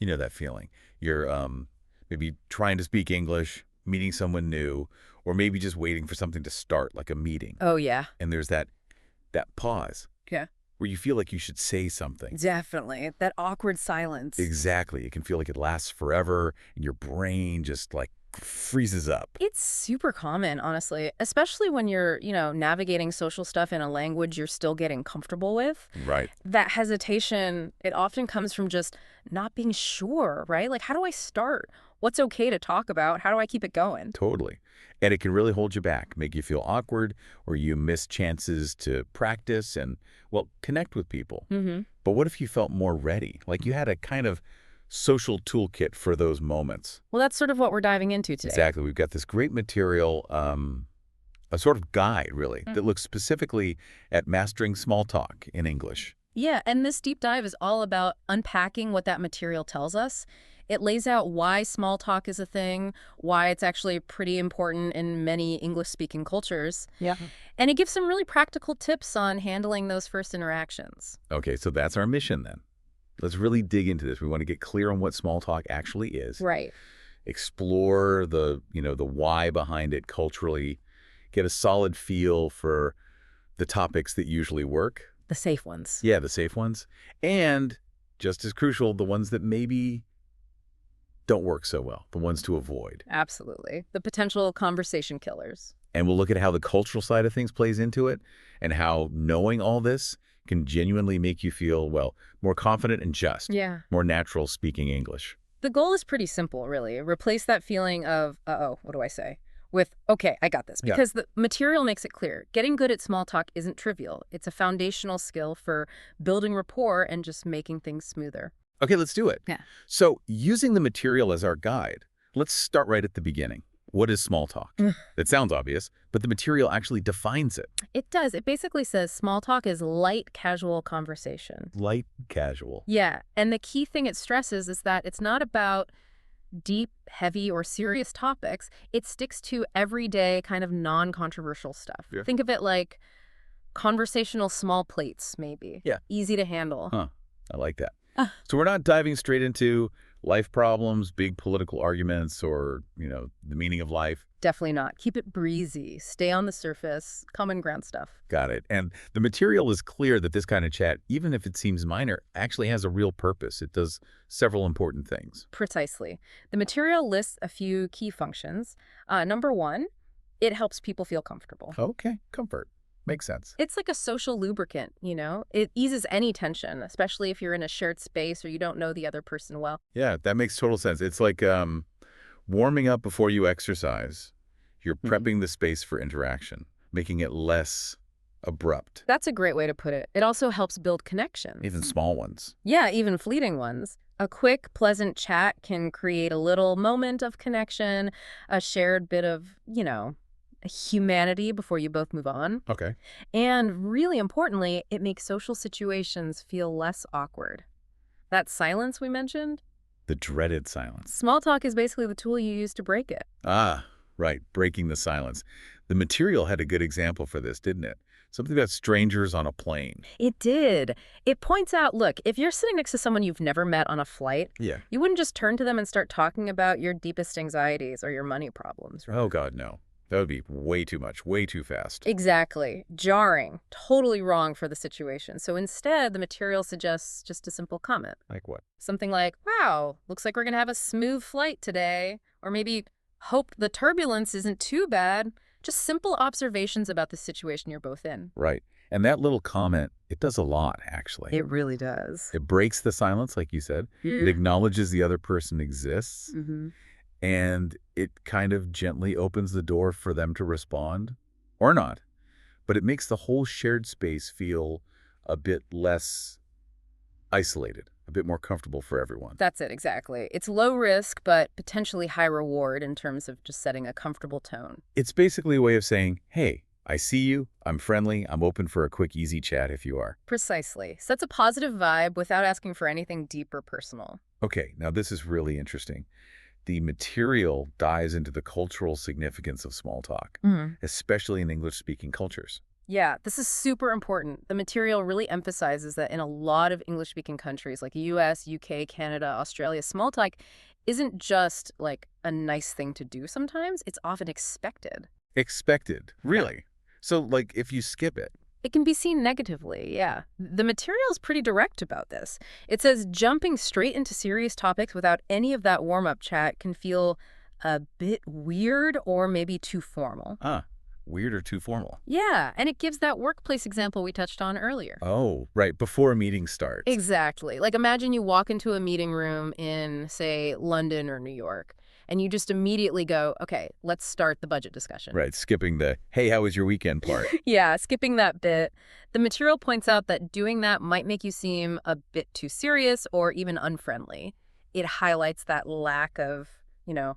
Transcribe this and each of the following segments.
You know that feeling. You're maybe trying to speak English, meeting someone new, or maybe just waiting for something to start, like a meeting. Oh, yeah. And there's that pause Yeah. where you feel like you should say something. Definitely. That awkward silence. Exactly. It can feel like it lasts forever, and your brain just like freezes up. It's super common, honestly, especially when you're, navigating social stuff in a language you're still getting comfortable with. Right. That hesitation, it often comes from just not being sure, right? Like, how do I start? What's okay to talk about? How do I keep it going? Totally. And it can really hold you back, make you feel awkward, or you miss chances to practice and, well, connect with people. Mm-hmm. But what if you felt more ready? Like you had a kind of social toolkit for those moments. Well, that's sort of what we're diving into today. Exactly. We've got this great material, a sort of guide, really, that looks specifically at mastering small talk in English. Yeah, and this deep dive is all about unpacking what that material tells us. It lays out why small talk is a thing, why it's actually pretty important in many English-speaking cultures. Yeah. And it gives some really practical tips on handling those first interactions. Okay, so that's our mission then. Let's really dig into this. We want to get clear on what small talk actually is. Right. Explore the why behind it culturally, get a solid feel for the topics that usually work. The safe ones. Yeah, the safe ones. And just as crucial, the ones that maybe don't work so well, the ones to avoid. Absolutely. The potential conversation killers. And we'll look at how the cultural side of things plays into it and how knowing all this can genuinely make you feel, well, more confident and just, Yeah. more natural speaking English. The goal is pretty simple, really. Replace that feeling of, uh-oh, what do I say? With, okay, I got this. Yeah. Because the material makes it clear. Getting good at small talk isn't trivial. It's a foundational skill for building rapport and just making things smoother. Okay, let's do it. Yeah. So using the material as our guide, let's start right at the beginning. What is small talk? It sounds obvious, but the material actually defines it. It does. It basically says small talk is light, casual conversation. Light, casual. Yeah, and the key thing it stresses is that it's not about deep, heavy, or serious topics. It sticks to everyday kind of non-controversial stuff. Yeah. Think of it like conversational small plates, maybe. Yeah. Easy to handle. Huh. I like that. So we're not diving straight into life problems, big political arguments, or, the meaning of life. Definitely not. Keep it breezy. Stay on the surface. Common ground stuff. Got it. And the material is clear that this kind of chat, even if it seems minor, actually has a real purpose. It does several important things. Precisely. The material lists a few key functions. Number one, it helps people feel comfortable. Okay, comfort. Makes sense. It's like a social lubricant, It eases any tension, especially if you're in a shared space or you don't know the other person well. Yeah, that makes total sense. It's like warming up before you exercise. You're prepping the space for interaction, making it less abrupt. That's a great way to put it. It also helps build connections. Even small ones. Yeah, even fleeting ones. A quick, pleasant chat can create a little moment of connection, a shared bit of, humanity before you both move on. Okay. And really importantly, it makes social situations feel less awkward. That silence we mentioned, The dreaded silence. small talk is basically the tool you use to break it. Ah, right. Breaking the silence. The material had a good example for this, didn't it? Something about strangers on a plane. It did. It points out, look, if you're sitting next to someone you've never met on a flight, Yeah. you wouldn't just turn to them and start talking about your deepest anxieties or your money problems. Right? Oh, God, no. That would be way too much, way too fast. Exactly. Jarring. Totally wrong for the situation. So instead, the material suggests just a simple comment. Like what? Something like, wow, looks like we're going to have a smooth flight today. Or maybe, hope the turbulence isn't too bad. Just simple observations about the situation you're both in. Right. And that little comment, it does a lot, actually. It really does. It breaks the silence, like you said. It acknowledges the other person exists. Mm-hmm. And it kind of gently opens the door for them to respond, or not. But it makes the whole shared space feel a bit less isolated, a bit more comfortable for everyone. That's it, exactly. It's low risk, but potentially high reward in terms of just setting a comfortable tone. It's basically a way of saying, hey, I see you, I'm friendly, I'm open for a quick, easy chat if you are. Precisely. Sets a positive vibe without asking for anything deep or personal. Okay, now this is really interesting. The material dives into the cultural significance of small talk, especially in English-speaking cultures. Yeah, this is super important. The material really emphasizes that in a lot of English-speaking countries like US, UK, Canada, Australia, small talk isn't just like a nice thing to do sometimes, it's often expected. Expected. Yeah. Really? So, like, if you skip it. It can be seen negatively, yeah. The material is pretty direct about this. It says jumping straight into serious topics without any of that warm-up chat can feel a bit weird or maybe too formal. Ah, weird or too formal. Yeah, and it gives that workplace example we touched on earlier. Oh, right, before a meeting starts. Exactly. Like imagine you walk into a meeting room in, say, London or New York, and you just immediately go, okay, let's start the budget discussion. Right, skipping the, hey, how was your weekend part? Yeah, skipping that bit. The material points out that doing that might make you seem a bit too serious or even unfriendly. It highlights that lack of, you know,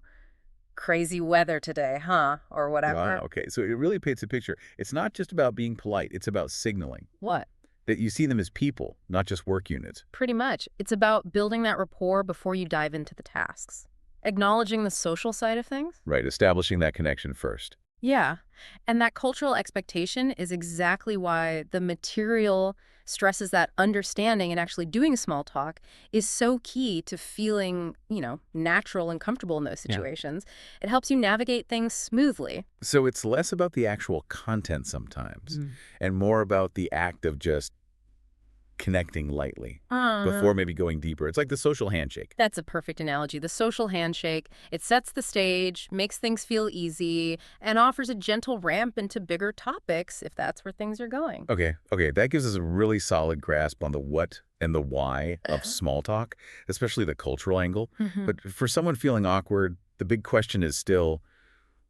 crazy weather today, huh? Or Wow, whatever. okay, so it really paints a picture. It's not just about being polite, it's about signaling What? that you see them as people, not just work units. Pretty much. It's about building that rapport before you dive into the tasks. Acknowledging the social side of things. Right, establishing that connection first. Yeah. And that cultural expectation is exactly why the material stresses that understanding and actually doing small talk is so key to feeling, natural and comfortable in those Yeah. situations. It helps you navigate things smoothly. So it's less about the actual content sometimes Mm. and more about the act of just connecting lightly Uh, before maybe going deeper. It's like the social handshake. That's a perfect analogy. The social handshake, it sets the stage, makes things feel easy, and offers a gentle ramp into bigger topics if that's where things are going. Okay, that gives us a really solid grasp on the what and the why of Uh-huh. small talk, especially the cultural angle. Mhm. But for someone feeling awkward, the big question is still,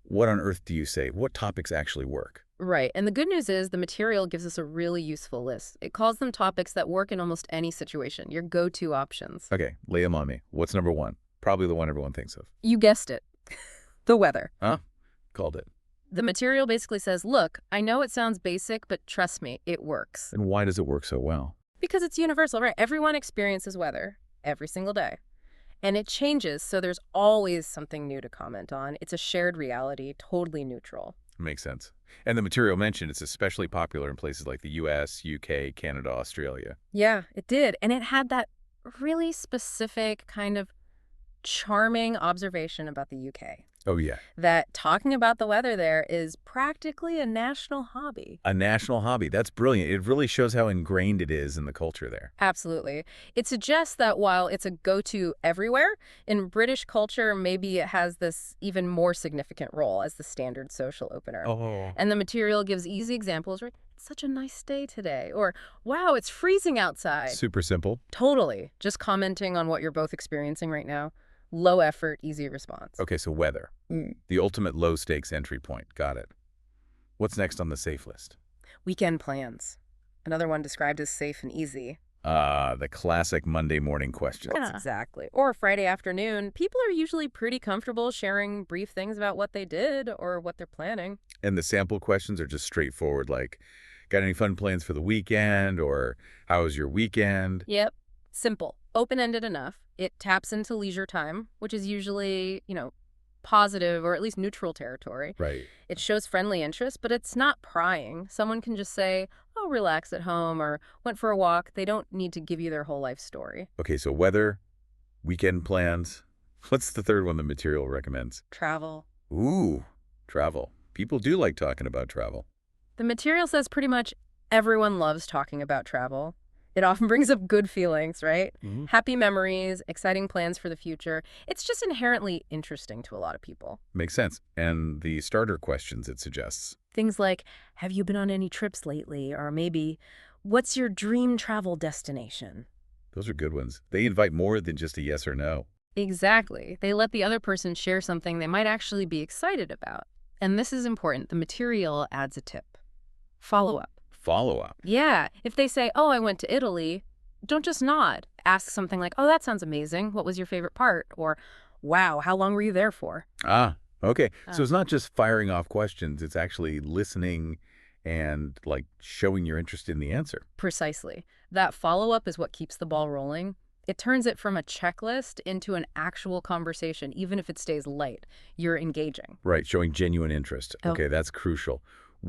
what on earth do you say? What topics actually work? Right. And the good news is the material gives us a really useful list. It calls them topics that work in almost any situation, your go-to options. Okay, lay them on me. What's number one? Probably the one everyone thinks of. You guessed it. The weather. Huh? Called it. The material basically says, look, I know it sounds basic, but trust me, it works. And why does it work so well? Because it's universal, right? Everyone experiences weather every single day. And it changes, so there's always something new to comment on. It's a shared reality, totally neutral. Makes sense. And the material mentioned it's especially popular in places like the US, UK, Canada, Australia. Yeah, it did. And it had that really specific kind of charming observation about the UK. Oh, yeah. That talking about the weather there is practically a national hobby. A national hobby. That's brilliant. It really shows how ingrained it is in the culture there. Absolutely. It suggests that while it's a go-to everywhere, in British culture, maybe it has this even more significant role as the standard social opener. Oh. And the material gives easy examples, right? It's such a nice day today. Or, wow, it's freezing outside. Super simple. Totally. Just commenting on what you're both experiencing right now. Low effort, easy response. Okay, so weather. The ultimate low-stakes entry point. Got it. What's next on the safe list? Weekend plans. Another one described as safe and easy. The classic Monday morning questions. That's exactly. Or Friday afternoon. People are usually pretty comfortable sharing brief things about what they did or what they're planning. And the sample questions are just straightforward, like, got any fun plans for the weekend? Or how was your weekend? Yep. Simple. Open-ended enough. It taps into leisure time, which is usually, positive or at least neutral territory. Right. It shows friendly interest, but it's not prying. Someone can just say, oh, relax at home or went for a walk. They don't need to give you their whole life story. Okay, so weather, weekend plans. What's the third one the material recommends? Travel. Ooh, travel. People do like talking about travel. The material says pretty much everyone loves talking about travel. It often brings up good feelings, right? Mhm. Happy memories, exciting plans for the future. It's just inherently interesting to a lot of people. Makes sense. And the starter questions it suggests. Things like, have you been on any trips lately? Or maybe, what's your dream travel destination? Those are good ones. They invite more than just a yes or no. Exactly. They let the other person share something they might actually be excited about. And this is important. The material adds a tip. Follow up. Follow-up. Yeah. If they say, oh, I went to Italy, don't just nod. Ask something like, oh, that sounds amazing. What was your favorite part? Or, wow, how long were you there for? Ah, okay. So Oh. it's not just firing off questions. It's actually listening and, like, showing your interest in the answer. Precisely. That follow-up is what keeps the ball rolling. It turns it from a checklist into an actual conversation, even if it stays light. You're engaging. Right, showing genuine interest. Oh. Okay, that's crucial.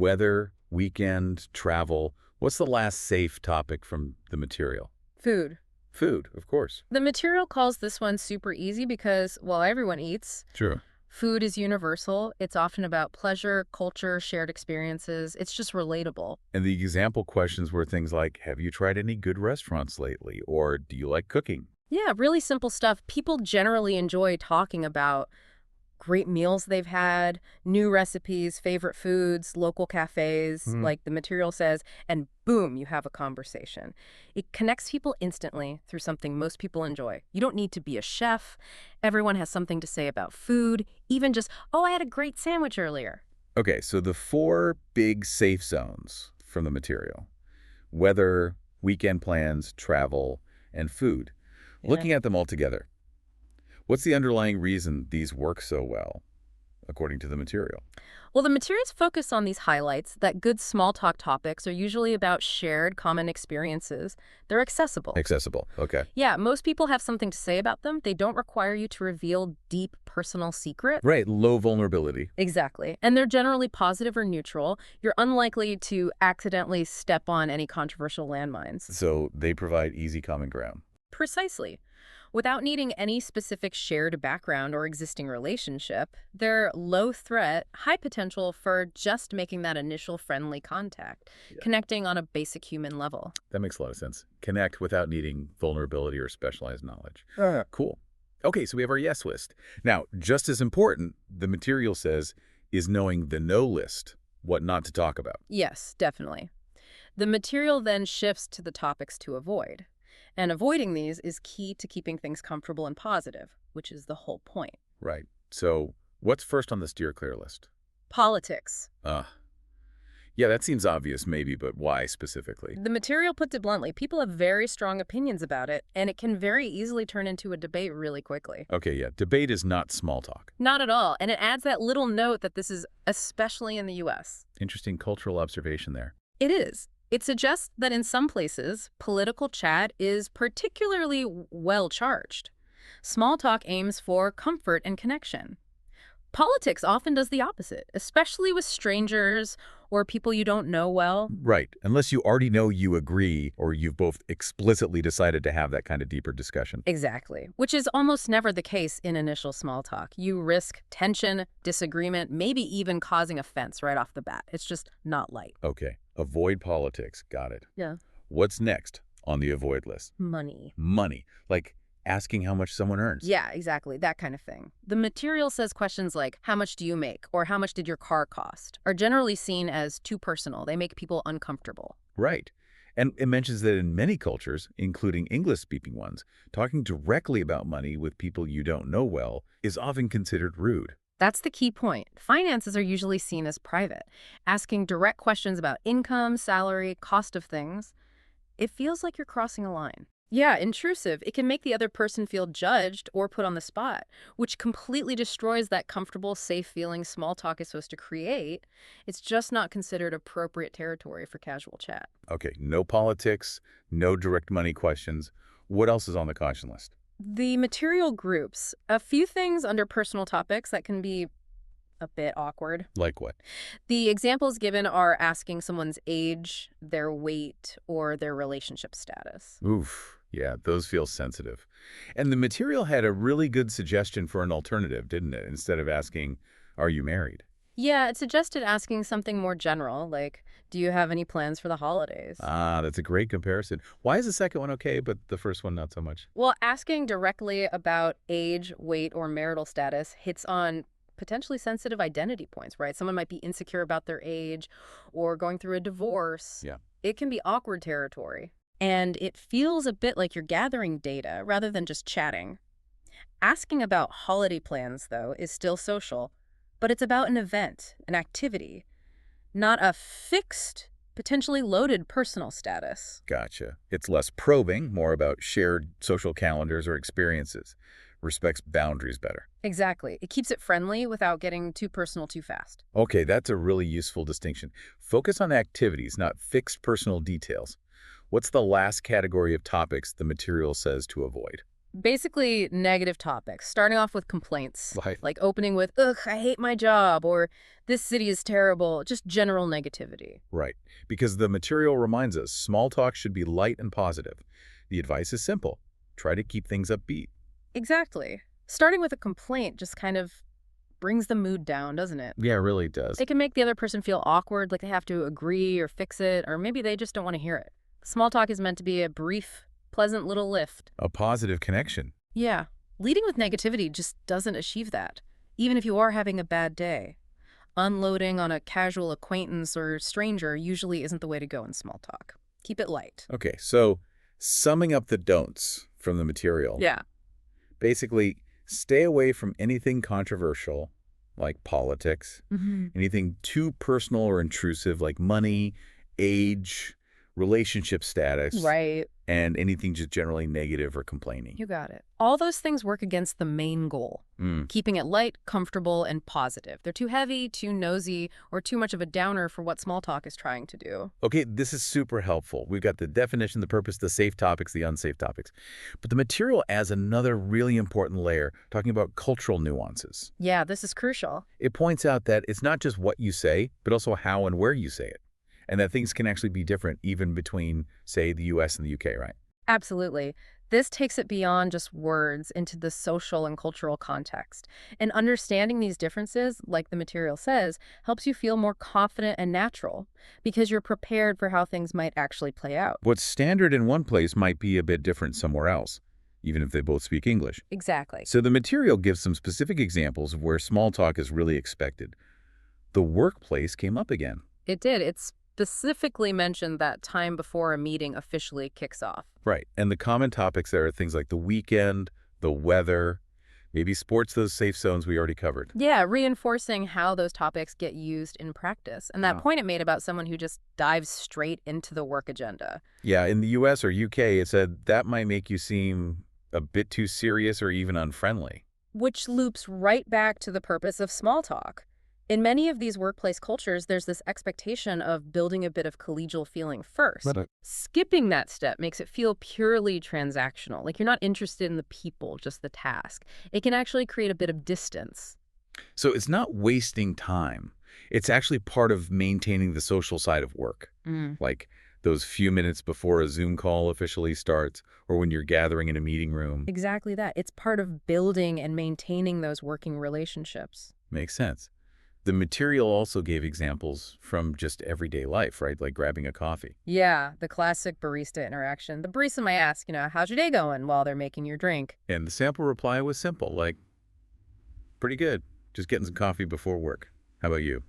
Weather, weekend, travel. What's the last safe topic from the material? Food. Food, of course. The material calls this one super easy because, well, everyone eats. True. Food is universal. It's often about pleasure, culture, shared experiences. It's just relatable. And the example questions were things like, have you tried any good restaurants lately? Or do you like cooking? Yeah, really simple stuff. People generally enjoy talking about great meals they've had, new recipes, favorite foods, local cafes, Hmm. like the material says, and boom, you have a conversation. It connects people instantly through something most people enjoy. You don't need to be a chef. Everyone has something to say about food, even just, oh, I had a great sandwich earlier. Okay, so the four big safe zones from the material: weather, weekend plans, travel, and food. Yeah. Looking at them all together, what's the underlying reason these work so well, according to the material? Well, the materials focus on these highlights that good small talk topics are usually about shared common experiences. They're accessible. Accessible. Okay. Yeah, most people have something to say about them. They don't require you to reveal deep personal secrets. Right, low vulnerability. Exactly. And they're generally positive or neutral. You're unlikely to accidentally step on any controversial landmines. So they provide easy common ground. Precisely. Without needing any specific shared background or existing relationship, they're low threat, high potential for just making that initial friendly contact, Yeah. connecting on a basic human level. That makes a lot of sense. Connect without needing vulnerability or specialized knowledge. Cool. Okay, so we have our yes list. Now, just as important, the material says, is knowing the no list, what not to talk about. Yes, definitely. The material then shifts to the topics to avoid. And avoiding these is key to keeping things comfortable and positive, which is the whole point. Right. So what's first on the steer clear list? Politics. Yeah, that seems obvious maybe, but why specifically? The material puts it bluntly. People have very strong opinions about it, and it can very easily turn into a debate really quickly. Okay, yeah, debate is not small talk. Not at all. And it adds that little note that this is especially in the U.S. Interesting cultural observation there. It is. It suggests that in some places, political chat is particularly well charged. Small talk aims for comfort and connection. Politics often does the opposite, especially with strangers or people you don't know well. Right, unless you already know you agree or you've both explicitly decided to have that kind of deeper discussion. Exactly, which is almost never the case in initial small talk. You risk tension, disagreement, maybe even causing offense right off the bat. It's just not light. Okay, avoid politics. Got it. Yeah. What's next on the avoid list? Money. Money, like asking how much someone earns. Yeah, exactly. That kind of thing. The material says questions like, how much do you make? Or how much did your car cost? Are generally seen as too personal. They make people uncomfortable. Right. And it mentions that in many cultures, including English-speaking ones, talking directly about money with people you don't know well is often considered rude. That's the key point. Finances are usually seen as private. Asking direct questions about income, salary, cost of things, it feels like you're crossing a line. Yeah, intrusive. It can make the other person feel judged or put on the spot, which completely destroys that comfortable, safe feeling small talk is supposed to create. It's just not considered appropriate territory for casual chat. Okay, no politics, no direct money questions. What else is on the caution list? The material groups a few things under personal topics that can be a bit awkward. Like what? The examples given are asking someone's age, their weight, or their relationship status. Oof, yeah, those feel sensitive. And the material had a really good suggestion for an alternative, didn't it? Instead of asking, are you married? Yeah, it suggested asking something more general, like, do you have any plans for the holidays? Ah, that's a great comparison. Why is the second one okay, but the first one not so much? Well, asking directly about age, weight, or marital status hits on potentially sensitive identity points, right? Someone might be insecure about their age or going through a divorce. Yeah. It can be awkward territory. And it feels a bit like you're gathering data rather than just chatting. Asking about holiday plans, though, is still social, but it's about an event, an activity, not a fixed, potentially loaded personal status. Gotcha. It's less probing, more about shared social calendars or experiences. Respects boundaries better. Exactly. It keeps it friendly without getting too personal too fast. Okay, that's a really useful distinction. Focus on activities, not fixed personal details. What's the last category of topics the material says to avoid? Basically, negative topics, starting off with complaints, Right. like opening with, ugh, I hate my job, or this city is terrible, just general negativity. Right. Because the material reminds us small talk should be light and positive. The advice is simple. Try to keep things upbeat. Exactly. Starting with a complaint just kind of brings the mood down, doesn't it? Yeah, it really does. It can make the other person feel awkward, like they have to agree or fix it, or maybe they just don't want to hear it. Small talk is meant to be a brief, pleasant little lift. A positive connection. Yeah, leading with negativity just doesn't achieve that, even if you are having a bad day. Unloading on a casual acquaintance or stranger usually isn't the way to go in small talk. Keep it light. Okay, so summing up the don'ts from the material. Yeah. Basically, stay away from anything controversial, like politics, anything too personal or intrusive, like money, age, relationship status, Right. and anything just generally negative or complaining. You got it. All those things work against the main goal, keeping it light, comfortable, and positive. They're too heavy, too nosy, or too much of a downer for what small talk is trying to do. Okay, this is super helpful. We've got the definition, the purpose, the safe topics, the unsafe topics. But the material adds another really important layer, talking about cultural nuances. Yeah, this is crucial. It points out that it's not just what you say, but also how and where you say it. And that things can actually be different even between, say, the US and the UK, right? Absolutely. This takes it beyond just words into the social and cultural context. And understanding these differences, like the material says, helps you feel more confident and natural because you're prepared for how things might actually play out. What's standard in one place might be a bit different somewhere else, even if they both speak English. Exactly. So the material gives some specific examples of where small talk is really expected. The workplace came up again. It did. It specifically mentioned that time before a meeting officially kicks off. Right. And the common topics there are things like the weekend, the weather, maybe sports, those safe zones we already covered. Yeah, reinforcing how those topics get used in practice. And that Wow. point it made about someone who just dives straight into the work agenda. Yeah, in the US or UK, it said that might make you seem a bit too serious or even unfriendly. Which loops right back to the purpose of small talk. In many of these workplace cultures, there's this expectation of building a bit of collegial feeling first. Skipping that step makes it feel purely transactional, like you're not interested in the people, just the task. It can actually create a bit of distance. So it's not wasting time. It's actually part of maintaining the social side of work. Like those few minutes before a Zoom call officially starts or when you're gathering in a meeting room. Exactly that. It's part of building and maintaining those working relationships. Makes sense. The material also gave examples from just everyday life, right? Like grabbing a coffee. Yeah, the classic barista interaction. The barista might ask, how's your day going while they're making your drink? And the sample reply was simple, like, pretty good. Just getting some coffee before work. How about you?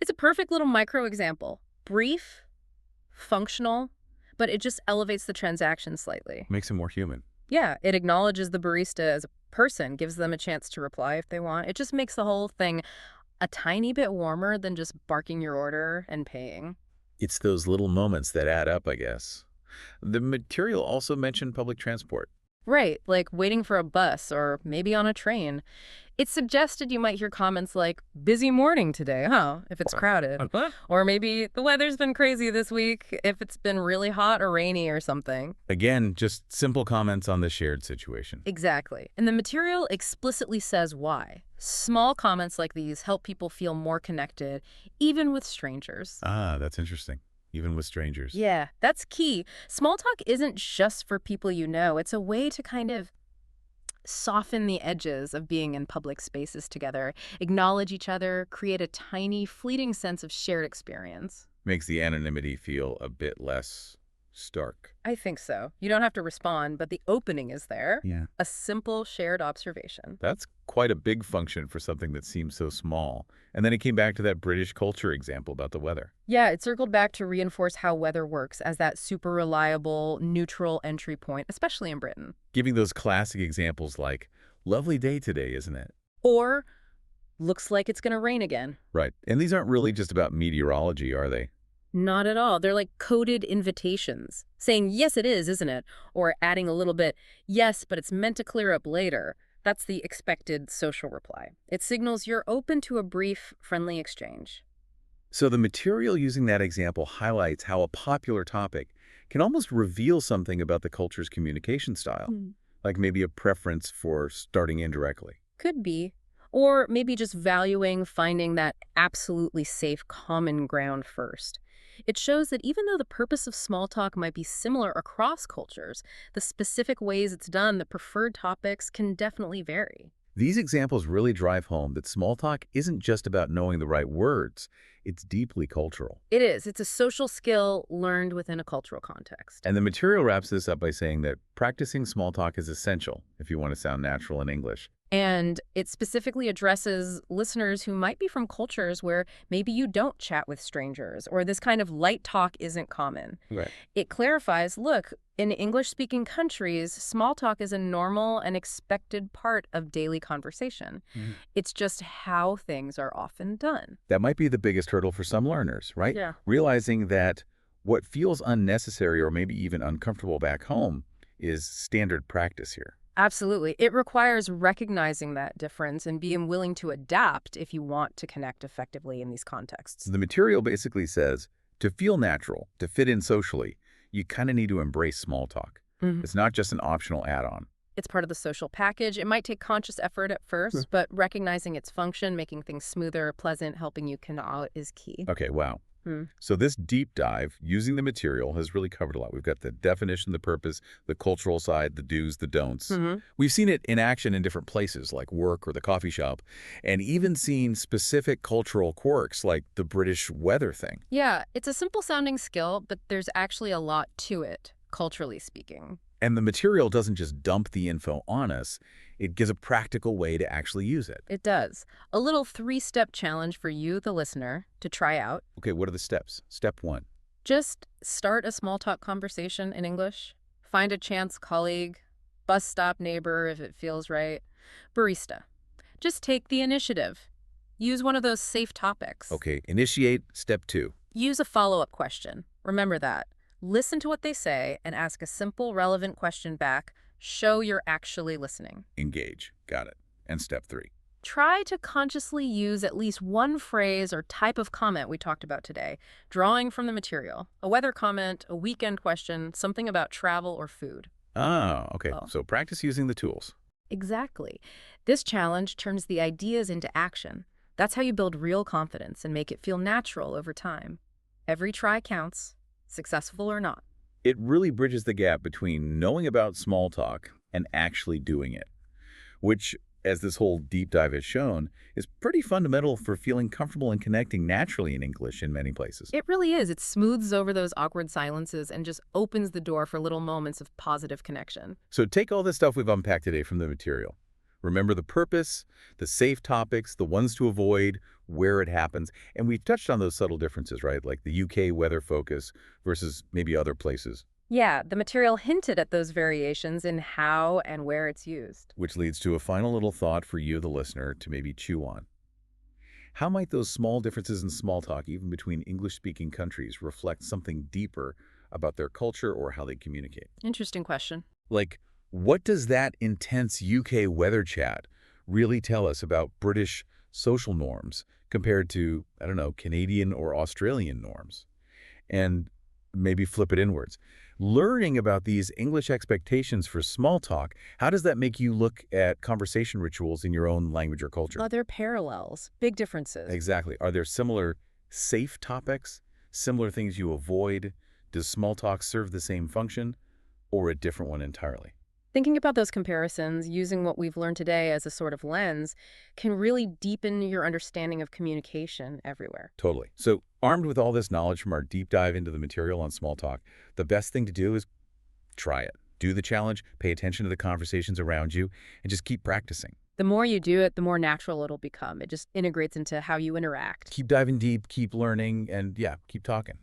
It's a perfect little micro example. Brief, functional, but it just elevates the transaction slightly. Makes it more human. Yeah, it acknowledges the barista as a person, gives them a chance to reply if they want. It just makes the whole thing a tiny bit warmer than just barking your order and paying. It's those little moments that add up, I guess. The material also mentioned public transport. Right, like waiting for a bus or maybe on a train. It suggested you might hear comments like, busy morning today, huh, if it's crowded. Or maybe the weather's been crazy this week, if it's been really hot or rainy or something. Again, just simple comments on the shared situation. Exactly. And the material explicitly says why. Small comments like these help people feel more connected, even with strangers. Ah, that's interesting. Even with strangers. Yeah, that's key. Small talk isn't just for people you know. It's a way to kind of soften the edges of being in public spaces together, acknowledge each other, create a tiny, fleeting sense of shared experience. Makes the anonymity feel a bit less stark. I think so. You don't have to respond, but the opening is there. Yeah. A simple shared observation. That's quite a big function for something that seems so small. And then it came back to that British culture example about the weather. Yeah, it circled back to reinforce how weather works as that super reliable, neutral entry point, especially in Britain. Giving those classic examples like, lovely day today, isn't it? Or, looks like it's going to rain again. Right. And these aren't really just about meteorology, are they? Not at all. They're like coded invitations, saying, yes, it is, isn't it? Or adding a little bit, yes, but it's meant to clear up later. That's the expected social reply. It signals you're open to a brief, friendly exchange. So the material using that example highlights how a popular topic can almost reveal something about the culture's communication style. Like maybe a preference for starting indirectly. Could be. Or maybe just valuing finding that absolutely safe common ground first. It shows that even though the purpose of small talk might be similar across cultures, the specific ways it's done, the preferred topics can definitely vary. These examples really drive home that small talk isn't just about knowing the right words, it's deeply cultural. It is. It's a social skill learned within a cultural context. And the material wraps this up by saying that practicing small talk is essential if you want to sound natural in English. And it specifically addresses listeners who might be from cultures where maybe you don't chat with strangers or this kind of light talk isn't common. Right. It clarifies, look, in English-speaking countries, small talk is a normal and expected part of daily conversation. Mhm. It's just how things are often done. That might be the biggest hurdle for some learners, right? Yeah. Realizing that what feels unnecessary or maybe even uncomfortable back home is standard practice here. Absolutely. It requires recognizing that difference and being willing to adapt if you want to connect effectively in these contexts. The material basically says to feel natural, to fit in socially, you kind of need to embrace small talk. Mhm. It's not just an optional add-on. It's part of the social package. It might take conscious effort at first, but recognizing its function, making things smoother, pleasant, helping you connect is key. Okay, wow. Hmm. So this deep dive using the material has really covered a lot. We've got the definition, the purpose, the cultural side, the do's, the don'ts. Mhm. We've seen it in action in different places like work or the coffee shop, and even seen specific cultural quirks like the British weather thing. Yeah, it's a simple sounding skill, but there's actually a lot to it, culturally speaking. And the material doesn't just dump the info on us, it gives a practical way to actually use it. It does. A little 3-step challenge for you, the listener, to try out. Okay, what are the steps? Step 1. Just start a small talk conversation in English. Find a chance colleague, bus stop neighbor if it feels right, barista. Just take the initiative. Use one of those safe topics. Okay, initiate. Step 2. Use a follow-up question. Remember that. Listen to what they say and ask a simple, relevant question back. Show you're actually listening. Engage. Got it. And step 3. Try to consciously use at least one phrase or type of comment we talked about today, drawing from the material. A weather comment, a weekend question, something about travel or food. Ah, okay. Oh. So practice using the tools. Exactly. This challenge turns the ideas into action. That's how you build real confidence and make it feel natural over time. Every try counts, successful or not. It really bridges the gap between knowing about small talk and actually doing it, which, as this whole deep dive has shown, is pretty fundamental for feeling comfortable and connecting naturally in English in many places. It really is. It smooths over those awkward silences and just opens the door for little moments of positive connection. So take all this stuff we've unpacked today from the material. Remember the purpose, the safe topics, the ones to avoid, where it happens. And we've touched on those subtle differences, right? Like the UK weather focus versus maybe other places, Yeah, the material hinted at those variations in how and where it's used. which leads to a final little thought for you, the listener, to maybe chew on. How might those small differences in small talk, even between English-speaking countries, reflect something deeper about their culture or how they communicate? Interesting question. Like, what does that intense UK weather chat really tell us about British social norms compared to, I don't know, Canadian or Australian norms? And maybe flip it inwards. Learning about these English expectations for small talk, how does that make you look at conversation rituals in your own language or culture? Other parallels, big differences. Exactly. Are there similar safe topics, similar things you avoid? Does small talk serve the same function or a different one entirely? Thinking about those comparisons, using what we've learned today as a sort of lens, can really deepen your understanding of communication everywhere. Totally. So armed with all this knowledge from our deep dive into the material on small talk, the best thing to do is try it. Do the challenge, pay attention to the conversations around you, and just keep practicing. The more you do it, the more natural it'll become. It just integrates into how you interact. Keep diving deep, keep learning, and yeah, keep talking.